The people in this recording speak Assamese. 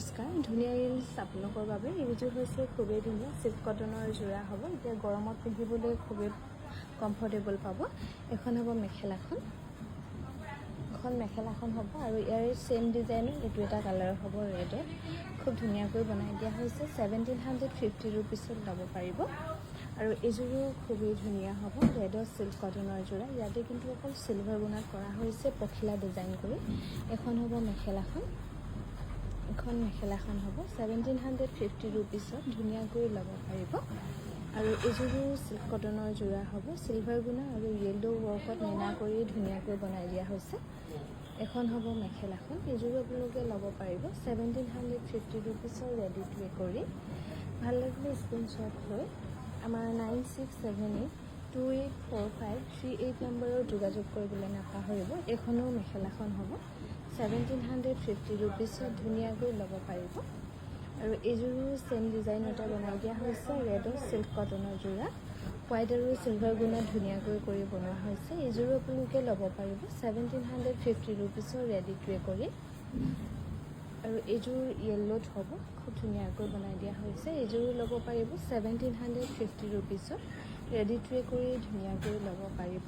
নমস্কাৰ, ধুনীয়া ৰিলছ আপোনালোকৰ বাবে এইযোৰ হৈছে খুবেই ধুনীয়া চিল্ক কটনৰ যোৰা হ'ব। এতিয়া গৰমত পিন্ধিবলৈ খুবেই কমফৰ্টেবল পাব। এখন হ'ব মেখেলাখন, এখন মেখেলাখন হ'ব আৰু ইয়াৰ ছেম ডিজাইনৰ এইটো এটা কালাৰ হ'ব ৰেডত। খুব ধুনীয়াকৈ বনাই দিয়া হৈছে। 1750 ৰুপিছত ল'ব পাৰিব। আৰু এইযোৰো খুবেই ধুনীয়া হ'ব, ৰেডৰ চিল্ক কটনৰ যোৰা। ইয়াতে কিন্তু অকল চিলভাৰ গুণাত কৰা হৈছে, পখিলা ডিজাইন কৰি। এখন হ'ব মেখেলাখন, এখন মেখেলাখন হ'ব 1750 ৰুপিছত ধুনীয়াকৈ ল'ব পাৰিব। আৰু এইযোৰো চিল্ক কটনৰ যোৰা হ'ব, চিলভাৰ গুণা আৰু য়েল্লো ৱৰ্কত মিনা কৰি ধুনীয়াকৈ বনাই দিয়া হৈছে। এখন হ'ব মেখেলাখন, এইযোৰো আপোনালোকে ল'ব পাৰিব 1750 ৰুপিছৰ ৰেডি টু ৱেৰ কৰি। ভাল লাগিলে স্ক্ৰীনশ্বট লৈ আমাৰ 9678284538 নম্বৰত যোগাযোগ কৰিবলৈ নাপাহৰিব। এইখনো মেখেলাখন হ'ব 1750 ৰুপিছত ধুনীয়াকৈ ল'ব পাৰিব। আৰু এইযোৰো ছেম ডিজাইনতে বনাই দিয়া হৈছে, ৰেডৰ চিল্ক কটনৰ যোৰা। হোৱাইট আৰু চিলভাৰ গুণত ধুনীয়াকৈ কৰি বনোৱা হৈছে। এইযোৰো আপোনালোকে ল'ব পাৰিব 1750 ৰুপিছৰ ৰেডি টু ৱেৰ কৰি। আৰু এইযোৰ য়েল্লোত হ'ব, খুব ধুনীয়াকৈ বনাই দিয়া হৈছে। এইযোৰো ল'ব পাৰিব 1750 ৰুপিছত ৰেডি টু ৱেৰ কৰি ধুনীয়াকৈ ল'ব পাৰিব।